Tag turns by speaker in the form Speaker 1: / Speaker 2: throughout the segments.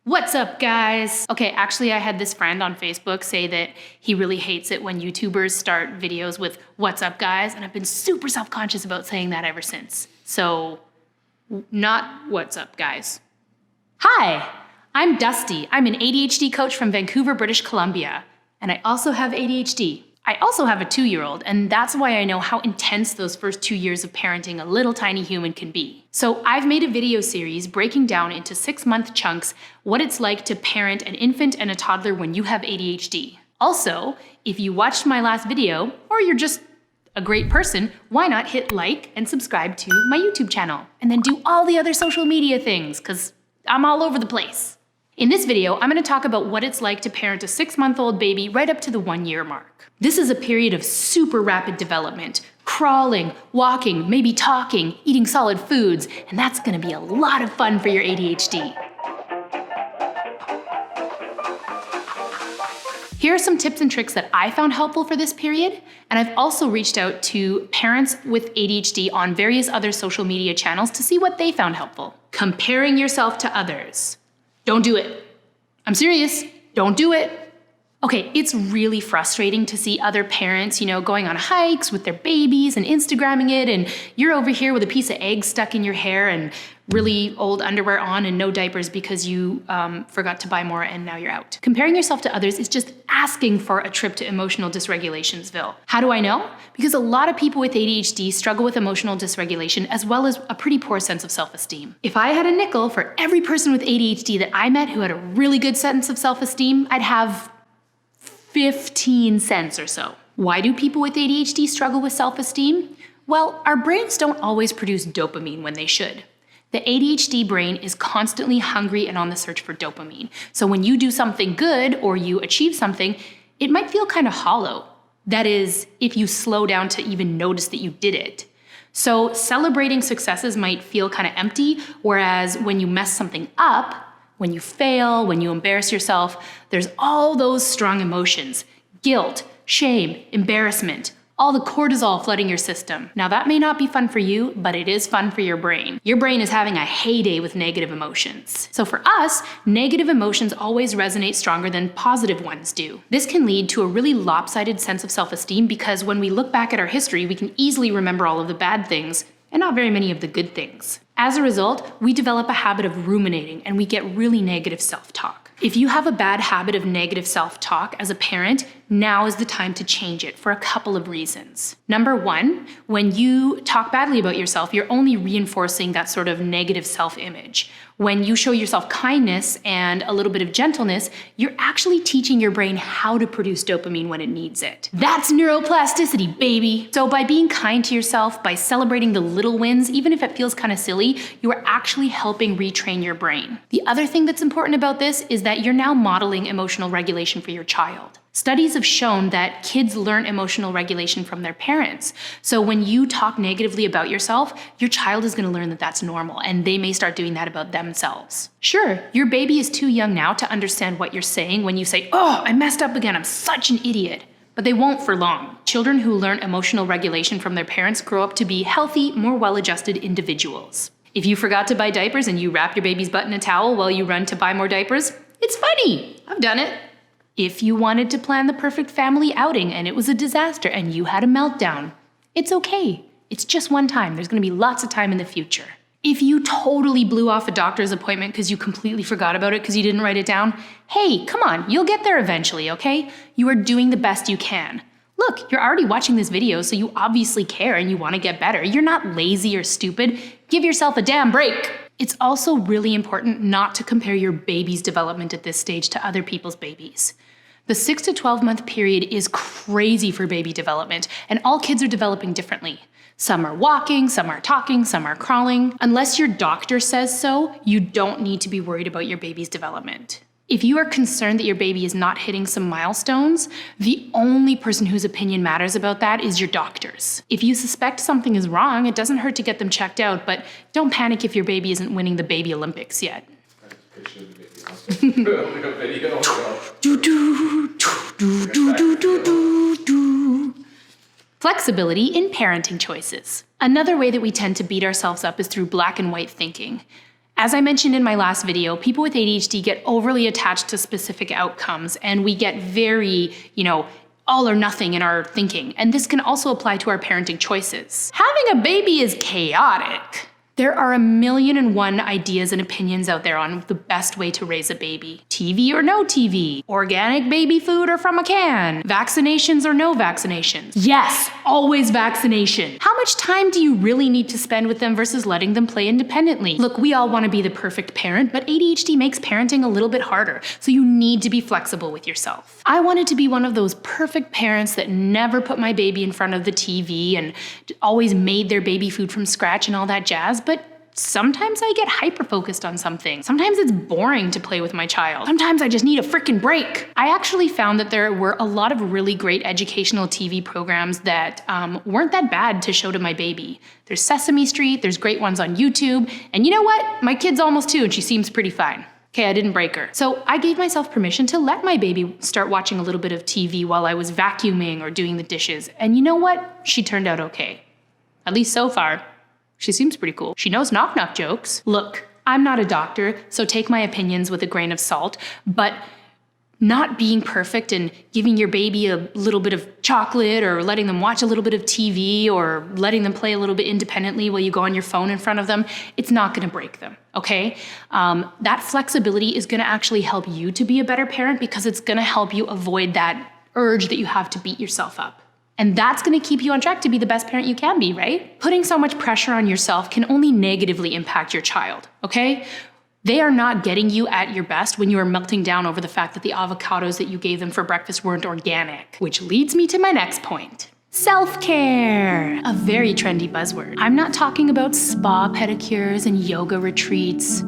Speaker 1: What's up, guys? Okay, actually, I had this friend on Facebook say that he really hates it when YouTubers start videos with "What's up, guys?" and I've been super self-conscious about saying that ever since. So, not "What's up, guys?" Hi, I'm Dusty. I'm an ADHD coach from Vancouver, British Columbia, and I also have ADHD. I also have a 2-year-old, and that's why I know how intense those first 2 years of parenting a little tiny human can be. So I've made a video series breaking down into 6-month chunks what it's like to parent an infant and a toddler when you have ADHD. Also, if you watched my last video, or you're just a great person, why not hit like and subscribe to my YouTube channel, and then do all the other social media things, because I'm all over the place. In this video, I'm going to talk about what it's like to parent a 6-month-old baby right up to the 1-year mark. This is a period of super rapid development, crawling, walking, maybe talking, eating solid foods, and that's going to be a lot of fun for your ADHD. Here are some tips and tricks that I found helpful for this period, and I've also reached out to parents with ADHD on various other social media channels to see what they found helpful. Comparing yourself to others. Don't do it. I'm serious. Don't do it. Okay, it's really frustrating to see other parents, going on hikes with their babies and Instagramming it, and you're over here with a piece of egg stuck in your hair and really old underwear on and no diapers because you forgot to buy more and now you're out. Comparing yourself to others is just asking for a trip to emotional dysregulationsville. How do I know? Because a lot of people with ADHD struggle with emotional dysregulation as well as a pretty poor sense of self-esteem. If I had a nickel for every person with ADHD that I met who had a really good sense of self-esteem, I'd have 15 cents or so. Why do people with ADHD struggle with self-esteem? Well, our brains don't always produce dopamine when they should. The ADHD brain is constantly hungry and on the search for dopamine. So when you do something good or you achieve something, it might feel kind of hollow. That is, if you slow down to even notice that you did it. So celebrating successes might feel kind of empty, whereas when you mess something up, when you fail, when you embarrass yourself, there's all those strong emotions: guilt, shame, embarrassment, all the cortisol flooding your system. Now that may not be fun for you, but it is fun for your brain. Your brain is having a heyday with negative emotions. So for us, negative emotions always resonate stronger than positive ones do. This can lead to a really lopsided sense of self-esteem because when we look back at our history, we can easily remember all of the bad things and not very many of the good things. As a result, we develop a habit of ruminating and we get really negative self-talk. If you have a bad habit of negative self-talk as a parent, now is the time to change it for a couple of reasons. Number one, when you talk badly about yourself, you're only reinforcing that sort of negative self-image. When you show yourself kindness and a little bit of gentleness, you're actually teaching your brain how to produce dopamine when it needs it. That's neuroplasticity, baby! So by being kind to yourself, by celebrating the little wins, even if it feels kind of silly, you are actually helping retrain your brain. The other thing that's important about this is that you're now modeling emotional regulation for your child. Studies have shown that kids learn emotional regulation from their parents. So when you talk negatively about yourself, your child is going to learn that that's normal, and they may start doing that about themselves. Sure, your baby is too young now to understand what you're saying when you say, "Oh, I messed up again, I'm such an idiot." But they won't for long. Children who learn emotional regulation from their parents grow up to be healthy, more well-adjusted individuals. If you forgot to buy diapers and you wrap your baby's butt in a towel while you run to buy more diapers, it's funny. I've done it. If you wanted to plan the perfect family outing and it was a disaster and you had a meltdown, it's okay. It's just one time. There's going to be lots of time in the future. If you totally blew off a doctor's appointment because you completely forgot about it because you didn't write it down, hey, come on, you'll get there eventually, okay? You are doing the best you can. Look, you're already watching this video, so you obviously care and you want to get better. You're not lazy or stupid. Give yourself a damn break. It's also really important not to compare your baby's development at this stage to other people's babies. The 6 to 12 month period is crazy for baby development, and all kids are developing differently. Some are walking, some are talking, some are crawling. Unless your doctor says so, you don't need to be worried about your baby's development. If you are concerned that your baby is not hitting some milestones, the only person whose opinion matters about that is your doctor's. If you suspect something is wrong, it doesn't hurt to get them checked out, but don't panic if your baby isn't winning the baby Olympics yet. Flexibility in parenting choices. Another way that we tend to beat ourselves up is through black and white thinking. As I mentioned in my last video, people with ADHD get overly attached to specific outcomes, and we get very, all or nothing in our thinking. And this can also apply to our parenting choices. Having a baby is chaotic. There are 1,000,001 ideas and opinions out there on the best way to raise a baby. TV or no TV, organic baby food or from a can, vaccinations or no vaccinations. Yes, always vaccination. How much time do you really need to spend with them versus letting them play independently? Look, we all want to be the perfect parent, but ADHD makes parenting a little bit harder, so you need to be flexible with yourself. I wanted to be one of those perfect parents that never put my baby in front of the TV and always made their baby food from scratch and all that jazz, but sometimes I get hyper-focused on something. Sometimes it's boring to play with my child. Sometimes I just need a freaking break. I actually found that there were a lot of really great educational TV programs that weren't that bad to show to my baby. There's Sesame Street, there's great ones on YouTube, and you know what? My kid's almost 2 and she seems pretty fine. Okay, I didn't break her. So I gave myself permission to let my baby start watching a little bit of TV while I was vacuuming or doing the dishes. And you know what? She turned out okay. At least so far. She seems pretty cool. She knows knock-knock jokes. Look, I'm not a doctor, so take my opinions with a grain of salt, but not being perfect and giving your baby a little bit of chocolate or letting them watch a little bit of TV or letting them play a little bit independently while you go on your phone in front of them, it's not gonna break them, okay? That flexibility is gonna actually help you to be a better parent because it's gonna help you avoid that urge that you have to beat yourself up. And that's gonna keep you on track to be the best parent you can be, right? Putting so much pressure on yourself can only negatively impact your child, okay? They are not getting you at your best when you are melting down over the fact that the avocados that you gave them for breakfast weren't organic. Which leads me to my next point. Self-care, a very trendy buzzword. I'm not talking about spa pedicures and yoga retreats.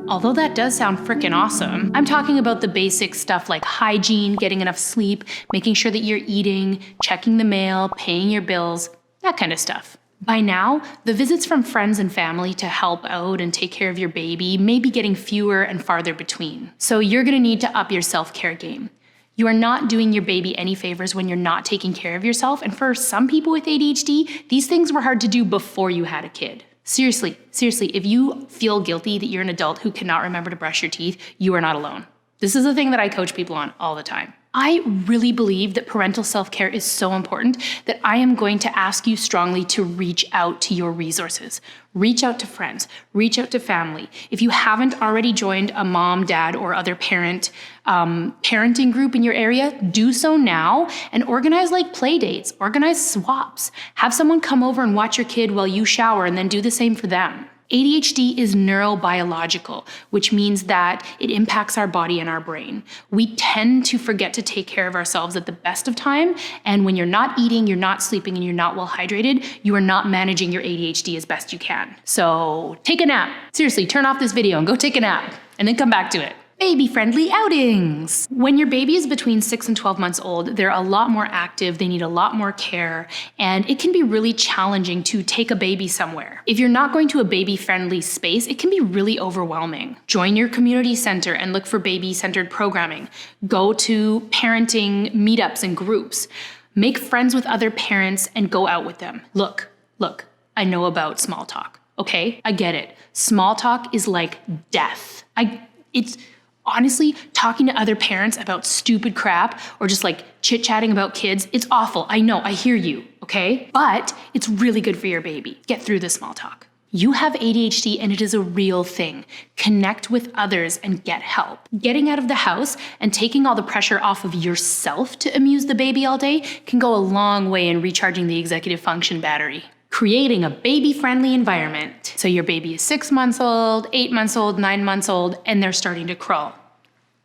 Speaker 1: Although that does sound freaking awesome, I'm talking about the basic stuff like hygiene, getting enough sleep, making sure that you're eating, checking the mail, paying your bills, that kind of stuff. By now, the visits from friends and family to help out and take care of your baby may be getting fewer and farther between. So you're gonna need to up your self-care game. You are not doing your baby any favors when you're not taking care of yourself, and for some people with ADHD, these things were hard to do before you had a kid. Seriously, if you feel guilty that you're an adult who cannot remember to brush your teeth, you are not alone. This is a thing that I coach people on all the time. I really believe that parental self-care is so important that I am going to ask you strongly to reach out to your resources. Reach out to friends, reach out to family. If you haven't already joined a mom, dad, or other parenting group in your area, do so now and organize like play dates, organize swaps. Have someone come over and watch your kid while you shower and then do the same for them. ADHD is neurobiological, which means that it impacts our body and our brain. We tend to forget to take care of ourselves at the best of time, and when you're not eating, you're not sleeping, and you're not well hydrated, you are not managing your ADHD as best you can. So take a nap. Seriously, turn off this video and go take a nap, and then come back to it. Baby-friendly outings. When your baby is between 6 and 12 months old, they're a lot more active, they need a lot more care, and it can be really challenging to take a baby somewhere. If you're not going to a baby-friendly space, it can be really overwhelming. Join your community center and look for baby-centered programming. Go to parenting meetups and groups. Make friends with other parents and go out with them. Look, I know about small talk, okay? I get it. Small talk is like death. It's honestly, talking to other parents about stupid crap or just like chit-chatting about kids, it's awful. I know, I hear you, okay? But it's really good for your baby. Get through the small talk. You have ADHD and it is a real thing. Connect with others and get help. Getting out of the house and taking all the pressure off of yourself to amuse the baby all day can go a long way in recharging the executive function battery. Creating a baby-friendly environment. So your baby is 6 months old, 8 months old, 9 months old, and they're starting to crawl.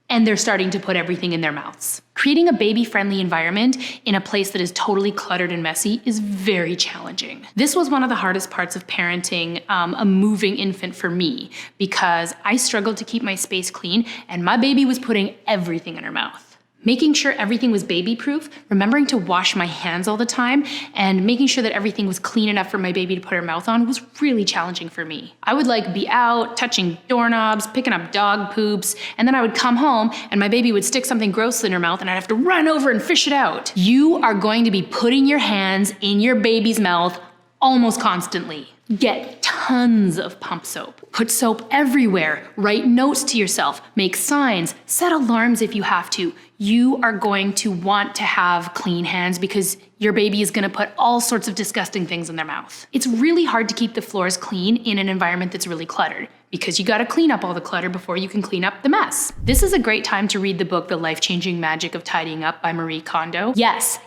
Speaker 1: And they're starting to put everything in their mouths. Creating a baby-friendly environment in a place that is totally cluttered and messy is very challenging. This was one of the hardest parts of parenting a moving infant for me because I struggled to keep my space clean and my baby was putting everything in her mouth. Making sure everything was baby-proof, remembering to wash my hands all the time, and making sure that everything was clean enough for my baby to put her mouth on was really challenging for me. I would be out, touching doorknobs, picking up dog poops, and then I would come home and my baby would stick something gross in her mouth and I'd have to run over and fish it out. You are going to be putting your hands in your baby's mouth almost constantly. Get tons of pump soap. Put soap everywhere. Write notes to yourself. Make signs. Set alarms if you have to. You are going to want to have clean hands because your baby is going to put all sorts of disgusting things in their mouth. It's really hard to keep the floors clean in an environment that's really cluttered because you got to clean up all the clutter before you can clean up the mess. This is a great time to read the book The Life-Changing Magic of Tidying Up by Marie Kondo. Yes,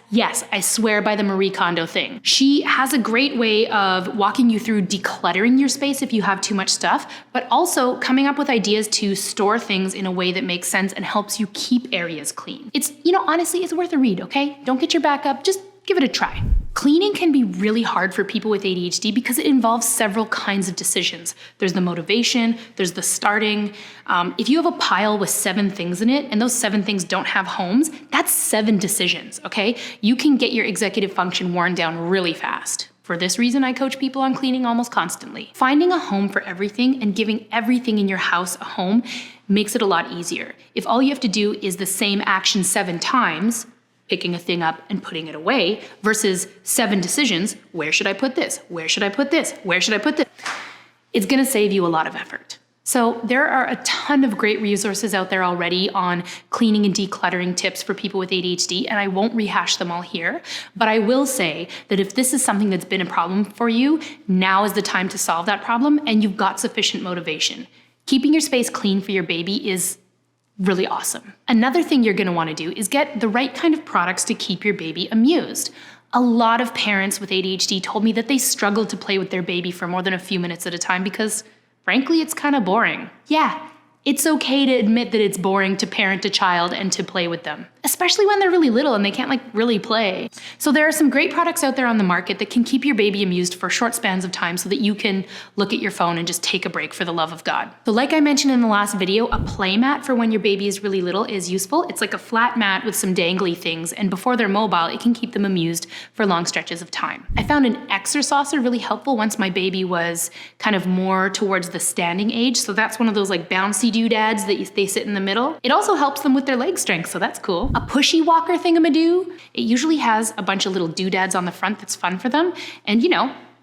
Speaker 1: I swear by the Marie Kondo thing. She has a great way of walking you through decluttering your space if you have too much stuff, but also coming up with ideas to store things in a way that makes sense and helps you keep areas clean. It's, honestly, it's worth a read, okay? Don't get your back up, just give it a try. Cleaning can be really hard for people with ADHD because it involves several kinds of decisions. There's the motivation, there's the starting. If you have a pile with 7 things in it and those 7 things don't have homes, that's 7 decisions, okay? You can get your executive function worn down really fast. For this reason, I coach people on cleaning almost constantly. Finding a home for everything and giving everything in your house a home makes it a lot easier. If all you have to do is the same action 7 times, picking a thing up and putting it away, versus 7 decisions, where should I put this? Where should I put this? Where should I put this? It's gonna save you a lot of effort. So there are a ton of great resources out there already on cleaning and decluttering tips for people with ADHD, and I won't rehash them all here, but I will say that if this is something that's been a problem for you, now is the time to solve that problem and you've got sufficient motivation. Keeping your space clean for your baby is really awesome. Another thing you're gonna wanna do is get the right kind of products to keep your baby amused. A lot of parents with ADHD told me that they struggle to play with their baby for more than a few minutes at a time because, frankly, it's kind of boring. Yeah, it's okay to admit that it's boring to parent a child and to play with them, especially when they're really little and they can't really play. So there are some great products out there on the market that can keep your baby amused for short spans of time so that you can look at your phone and just take a break for the love of God. So like I mentioned in the last video, a play mat for when your baby is really little is useful. It's like a flat mat with some dangly things, and before they're mobile, it can keep them amused for long stretches of time. I found an exerciser really helpful once my baby was kind of more towards the standing age. So that's one of those bouncy doodads that they sit in the middle. It also helps them with their leg strength, so that's cool. A pushy walker thingamadoo, it usually has a bunch of little doodads on the front that's fun for them, and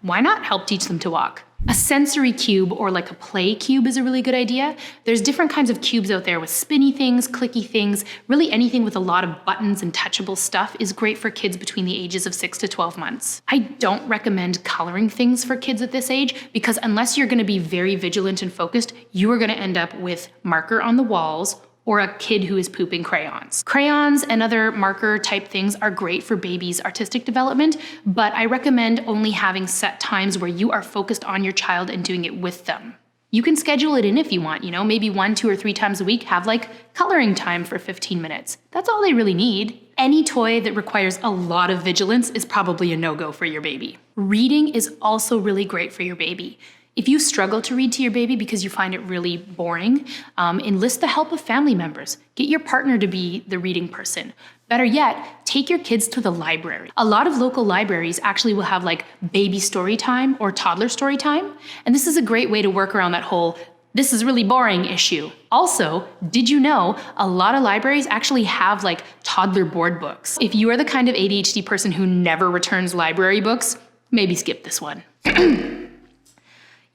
Speaker 1: why not help teach them to walk? A sensory cube or a play cube is a really good idea. There's different kinds of cubes out there with spinny things, clicky things, really anything with a lot of buttons and touchable stuff is great for kids between the ages of 6 to 12 months. I don't recommend coloring things for kids at this age because unless you're gonna be very vigilant and focused, you are gonna end up with marker on the walls or a kid who is pooping crayons. Crayons and other marker type things are great for babies' artistic development, but I recommend only having set times where you are focused on your child and doing it with them. You can schedule it in if you want, maybe 1, 2, or 3 times a week, have coloring time for 15 minutes. That's all they really need. Any toy that requires a lot of vigilance is probably a no-go for your baby. Reading is also really great for your baby. If you struggle to read to your baby because you find it really boring, enlist the help of family members. Get your partner to be the reading person. Better yet, take your kids to the library. A lot of local libraries actually will have baby story time or toddler story time, and this is a great way to work around that whole "this is really boring" issue. Also, did you know a lot of libraries actually have toddler board books? If you are the kind of ADHD person who never returns library books, maybe skip this one.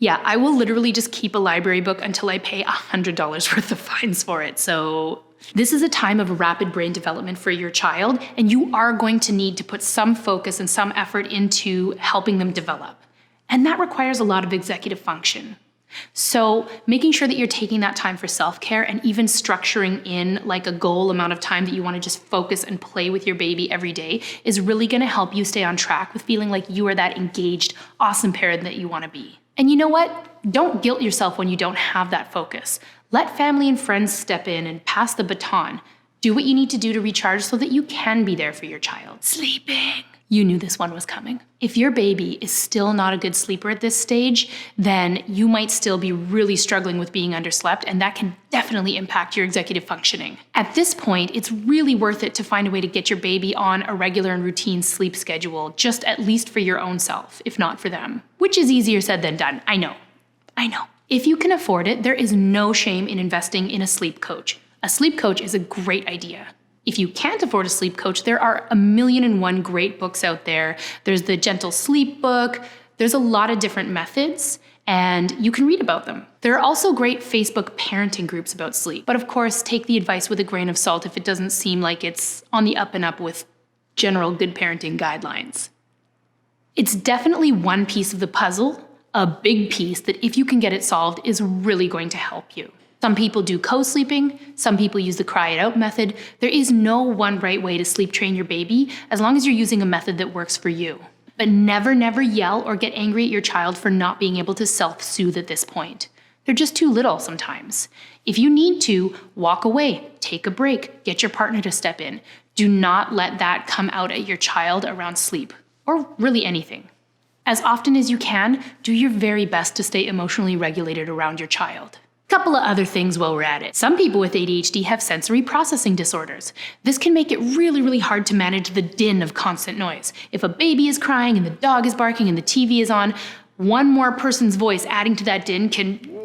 Speaker 1: Yeah, I will literally just keep a library book until I pay $100 worth of fines for it. So this is a time of rapid brain development for your child, and you are going to need to put some focus and some effort into helping them develop. And that requires a lot of executive function. So making sure that you're taking that time for self-care and even structuring in a goal amount of time that you want to just focus and play with your baby every day is really going to help you stay on track with feeling like you are that engaged, awesome parent that you want to be. And you know what? Don't guilt yourself when you don't have that focus. Let family and friends step in and pass the baton. Do what you need to do to recharge so that you can be there for your child. Sleeping. You knew this one was coming. If your baby is still not a good sleeper at this stage, then you might still be really struggling with being underslept, and that can definitely impact your executive functioning. At this point, it's really worth it to find a way to get your baby on a regular and routine sleep schedule, just at least for your own self, if not for them. Which is easier said than done, I know. If you can afford it, there is no shame in investing in a sleep coach. A sleep coach is a great idea. If you can't afford a sleep coach, there are 1,000,001 great books out there. There's the Gentle Sleep book. There's a lot of different methods, and you can read about them. There are also great Facebook parenting groups about sleep, but of course, take the advice with a grain of salt if it doesn't seem like it's on the up and up with general good parenting guidelines. It's definitely one piece of the puzzle, a big piece that if you can get it solved is really going to help you. Some people do co-sleeping, some people use the cry it out method. There is no one right way to sleep train your baby as long as you're using a method that works for you. But never yell or get angry at your child for not being able to self-soothe at this point. They're just too little sometimes. If you need to, walk away, take a break, get your partner to step in. Do not let that come out at your child around sleep, or really anything. As often as you can, do your very best to stay emotionally regulated around your child. Couple of other things while we're at it. Some people with ADHD have sensory processing disorders. This can make it really hard to manage the din of constant noise. If a baby is crying and the dog is barking and the TV is on, one more person's voice adding to that din can...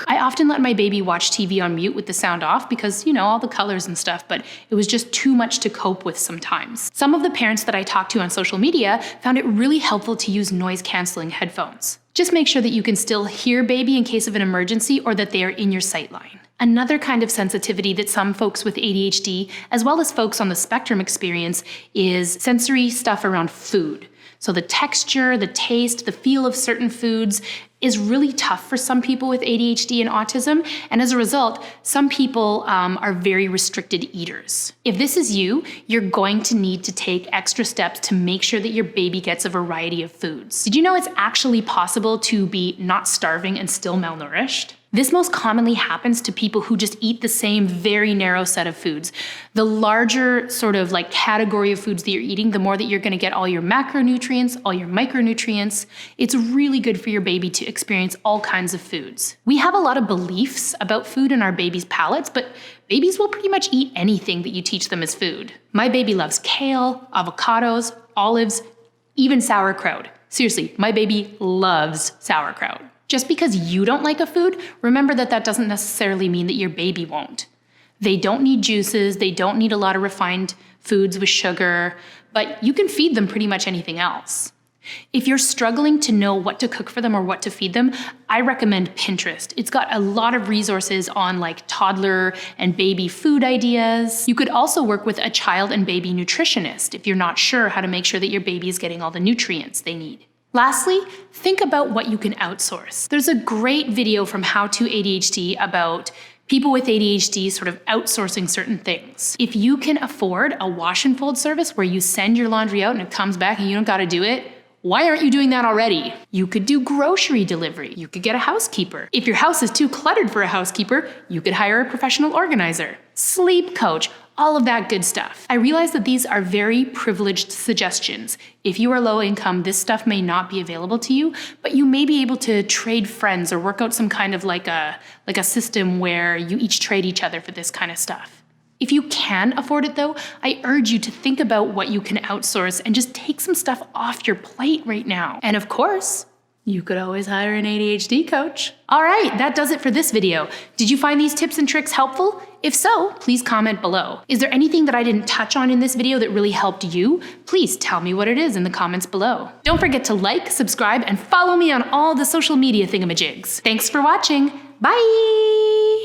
Speaker 1: I often let my baby watch TV on mute with the sound off because, all the colors and stuff, but it was just too much to cope with sometimes. Some of the parents that I talked to on social media found it really helpful to use noise-canceling headphones. Just make sure that you can still hear baby in case of an emergency or that they are in your sight line. Another kind of sensitivity that some folks with ADHD, as well as folks on the spectrum experience, is sensory stuff around food. So the texture, the taste, the feel of certain foods is really tough for some people with ADHD and autism, and as a result, some people are very restricted eaters. If this is you, you're going to need to take extra steps to make sure that your baby gets a variety of foods. Did you know it's actually possible to be not starving and still malnourished? This most commonly happens to people who just eat the same very narrow set of foods. The larger sort of category of foods that you're eating, the more that you're gonna get all your macronutrients, all your micronutrients. It's really good for your baby to experience all kinds of foods. We have a lot of beliefs about food in our babies' palates, but babies will pretty much eat anything that you teach them as food. My baby loves kale, avocados, olives, even sauerkraut. Seriously, my baby loves sauerkraut. Just because you don't like a food, remember that doesn't necessarily mean that your baby won't. They don't need juices, they don't need a lot of refined foods with sugar, but you can feed them pretty much anything else. If you're struggling to know what to cook for them or what to feed them, I recommend Pinterest. It's got a lot of resources on toddler and baby food ideas. You could also work with a child and baby nutritionist if you're not sure how to make sure that your baby is getting all the nutrients they need. Lastly, think about what you can outsource. There's a great video from How to ADHD about people with ADHD sort of outsourcing certain things. If you can afford a wash and fold service where you send your laundry out and it comes back and you don't gotta do it, why aren't you doing that already? You could do grocery delivery. You could get a housekeeper. If your house is too cluttered for a housekeeper, you could hire a professional organizer. Sleep coach, all of that good stuff. I realize that these are very privileged suggestions. If you are low income, this stuff may not be available to you, but you may be able to trade friends or work out some kind of like a system where you each trade each other for this kind of stuff. If you can afford it though, I urge you to think about what you can outsource and just take some stuff off your plate right now. And of course, you could always hire an ADHD coach. All right, that does it for this video. Did you find these tips and tricks helpful? If so, please comment below. Is there anything that I didn't touch on in this video that really helped you? Please tell me what it is in the comments below. Don't forget to like, subscribe, and follow me on all the social media thingamajigs. Thanks for watching. Bye!